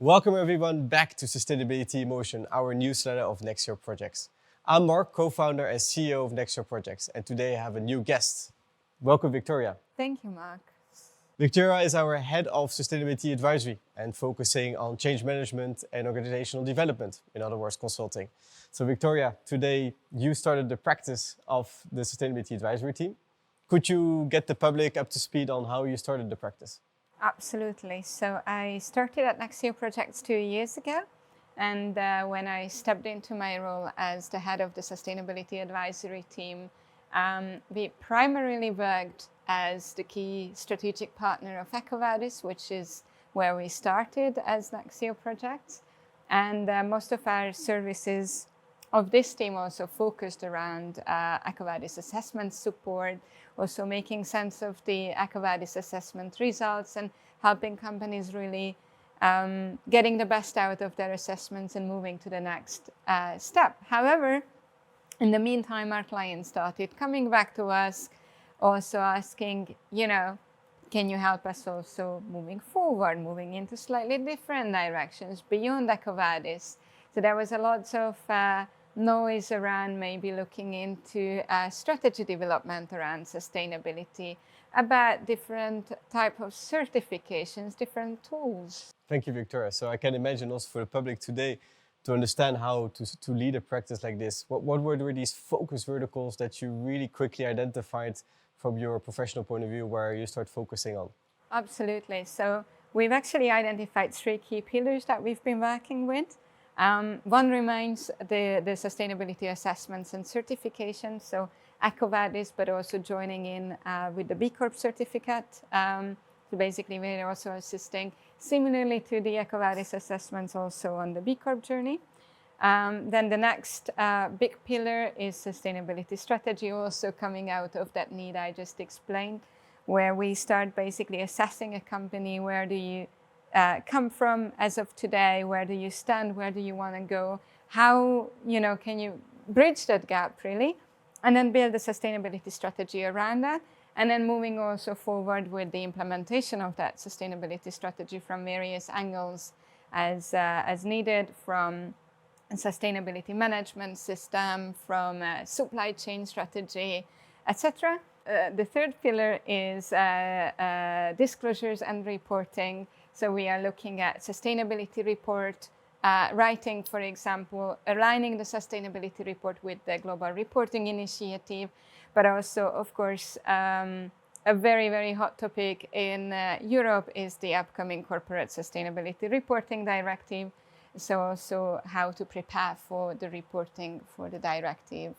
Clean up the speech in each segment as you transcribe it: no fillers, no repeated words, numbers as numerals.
Welcome everyone back to Sustainability in Motion, our newsletter of Next Year Projects. I'm Mark, co-founder and CEO of Next Year Projects, and today I have a new guest. Welcome, Victoria. Thank you, Mark. Victoria is our head of Sustainability Advisory and focusing on change management and organizational development, in other words, consulting. So Victoria, today you started the practice of the Sustainability Advisory team. Could you get the public up to speed on how you started the practice? Absolutely. So I started at Next Year Projects 2 years ago. And when I stepped into my role as the head of the Sustainability Advisory team, we primarily worked as the key strategic partner of EcoVadis, which is where we started as Next Year Projects. And most of our services of this team also focused around EcoVadis assessment support, also making sense of the EcoVadis assessment results and helping companies really getting the best out of their assessments and moving to the next step. However, in the meantime, our clients started coming back to us, also asking, can you help us also moving forward, moving into slightly different directions beyond EcoVadis? So there was a lot of noise around maybe looking into strategy development around sustainability, about different type of certifications, different tools. Thank you, Victoria. So I can imagine also for the public today to understand how to lead a practice like this. What were these focus verticals that you really quickly identified from your professional point of view where you start focusing on? Absolutely. So we've actually identified 3 key pillars that we've been working with. One remains the sustainability assessments and certifications, so EcoVadis, but also joining in with the B Corp certificate. So basically, we're also assisting similarly to the EcoVadis assessments also on the B Corp journey. Then the next big pillar is sustainability strategy, also coming out of that need I just explained, where we start basically assessing a company. Where do you come from as of today? Where do you stand? Where do you want to go? How can you bridge that gap really? And then build a sustainability strategy around that. And then moving also forward with the implementation of that sustainability strategy from various angles as needed, from a sustainability management system, from a supply chain strategy, etc. The third pillar is disclosures and reporting. So we are looking at sustainability report writing, for example, aligning the sustainability report with the Global Reporting Initiative, but also, of course, a very, very hot topic in Europe is the upcoming Corporate Sustainability Reporting Directive. So also how to prepare for the reporting for the directive.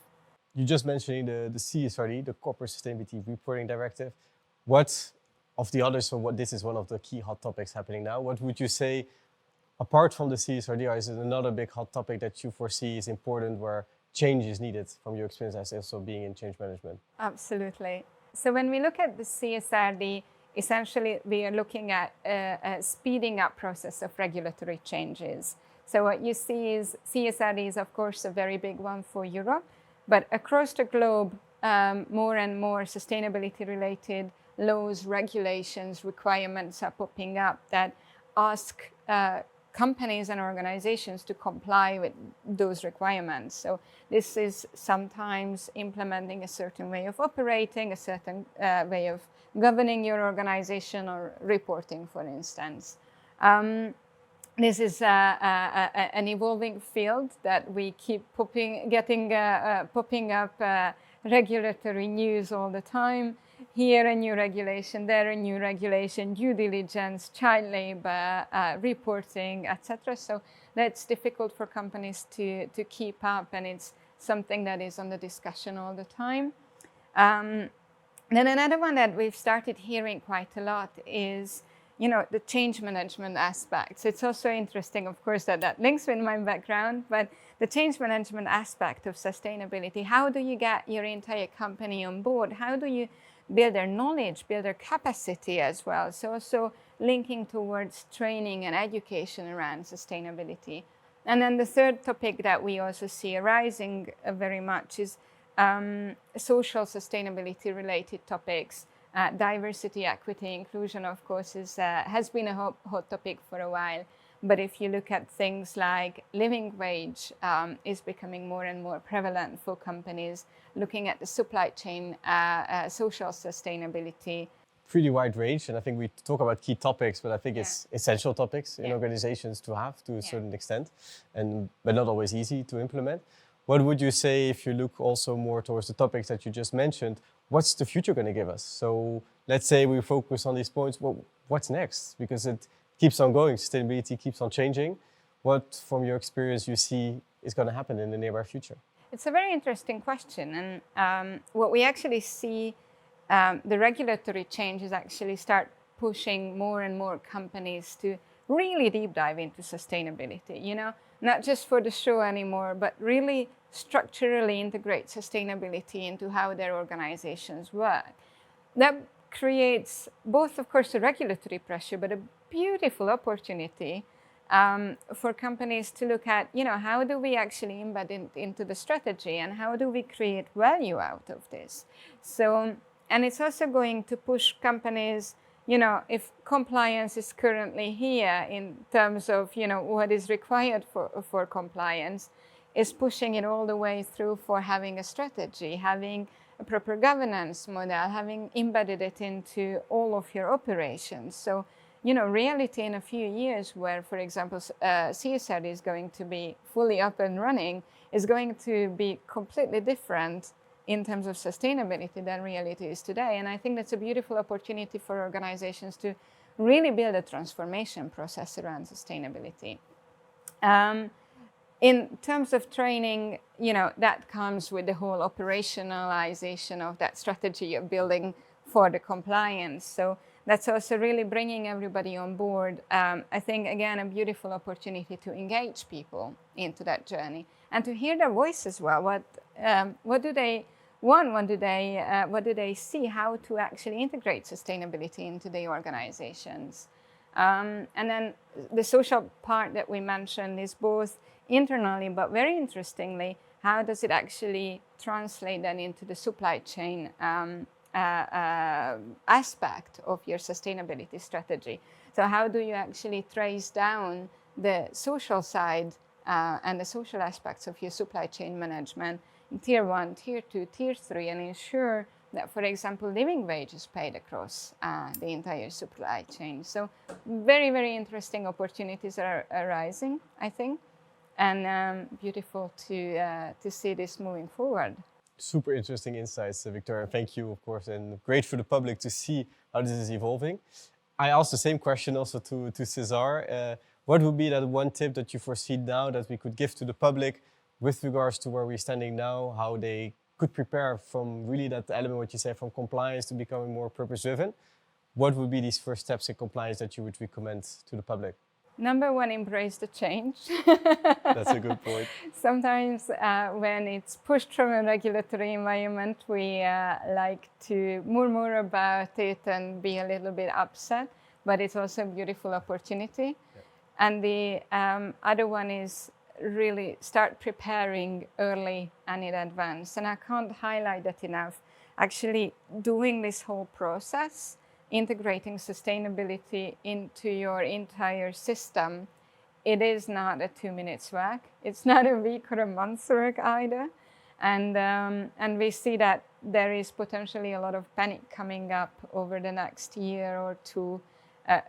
You just mentioned the CSRD, the Corporate Sustainability Reporting Directive. What of the others, so what this is one of the key hot topics happening now, what would you say, apart from the CSRD, is it another big hot topic that you foresee is important where change is needed from your experience as also being in change management? Absolutely. So when we look at the CSRD, essentially we are looking at a speeding up process of regulatory changes. So what you see is CSRD is of course a very big one for Europe, but across the globe, more and more sustainability related laws, regulations, requirements are popping up that ask companies and organizations to comply with those requirements. So this is sometimes implementing a certain way of operating, a certain way of governing your organization or reporting, for instance. This is an evolving field that we keep popping up regulatory news all the time. Here a new regulation, there a new regulation, due diligence, child labor, reporting, etc. So that's difficult for companies to keep up, and it's something that is on the discussion all the time. Then another one that we've started hearing quite a lot is the change management aspects. It's also interesting, of course, that links with my background, but the change management aspect of sustainability, how do you get your entire company on board? How do you build their knowledge, build their capacity as well? So also linking towards training and education around sustainability. And then the third topic that we also see arising very much is social sustainability related topics. Diversity, equity, inclusion, of course, has been a hot topic for a while. But if you look at things like living wage is becoming more and more prevalent for companies, looking at the supply chain, social sustainability. Pretty wide range, and I think we talk about key topics, but I think it's essential topics in organizations to have to a certain extent, but not always easy to implement. What would you say if you look also more towards the topics that you just mentioned? What's the future going to give us? So let's say we focus on these points. Well, what's next? Because it keeps on going. Sustainability keeps on changing. What, from your experience, you see is going to happen in the nearby future? It's a very interesting question, and what we actually see. The regulatory changes actually start pushing more and more companies to really deep dive into sustainability, not just for the show anymore, but really structurally integrate sustainability into how their organizations work. That creates both, of course, a regulatory pressure, but a beautiful opportunity for companies to look at, how do we actually embed it into the strategy and how do we create value out of this? And it's also going to push companies, if compliance is currently here in terms of, what is required for compliance, is pushing it all the way through for having a strategy, having a proper governance model, having embedded it into all of your operations. So, reality in a few years where, for example, CSRD is going to be fully up and running is going to be completely different in terms of sustainability than reality is today. And I think that's a beautiful opportunity for organizations to really build a transformation process around sustainability. In terms of training, that comes with the whole operationalization of that strategy you're building for the compliance. So that's also really bringing everybody on board. I think, again, a beautiful opportunity to engage people into that journey and to hear their voice as well. What do they want? What do they see? How to actually integrate sustainability into the organizations? And then the social part that we mentioned is both internally, but very interestingly, how does it actually translate then into the supply chain aspect of your sustainability strategy? So how do you actually trace down the social side and the social aspects of your supply chain management in Tier 1, Tier 2, Tier 3, and ensure that, for example, living wage is paid across the entire supply chain? So very, very interesting opportunities are arising, I think, and beautiful to see this moving forward. Super interesting insights, Victoria. Thank you, of course, and great for the public to see how this is evolving. I asked the same question also to César. What would be that one tip that you foresee now that we could give to the public with regards to where we're standing now, how they could prepare from really that element, what you say, from compliance to becoming more purpose-driven? What would be these first steps in compliance that you would recommend to the public? Number one, embrace the change. That's a good point. Sometimes when it's pushed from a regulatory environment, we like to murmur about it and be a little bit upset, but it's also a beautiful opportunity. Yeah. And the other one is really start preparing early and in advance. And I can't highlight that enough. Actually doing this whole process, integrating sustainability into your entire system, it is not a 2 minutes work. It's not a week or a month's work either. And we see that there is potentially a lot of panic coming up over the next year or two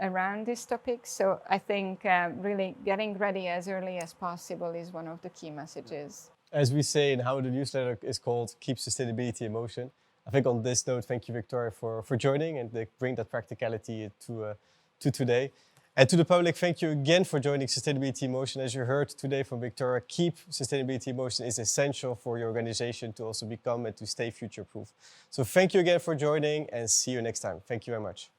around this topic. So I think really getting ready as early as possible is one of the key messages. As we say in how the newsletter is called, keep sustainability in motion. I think on this note, thank you, Victoria, for joining and bring that practicality to today. And to the public, thank you again for joining Sustainability in Motion. As you heard today from Victoria, keep sustainability in motion is essential for your organization to also become and to stay future-proof. So thank you again for joining and see you next time. Thank you very much.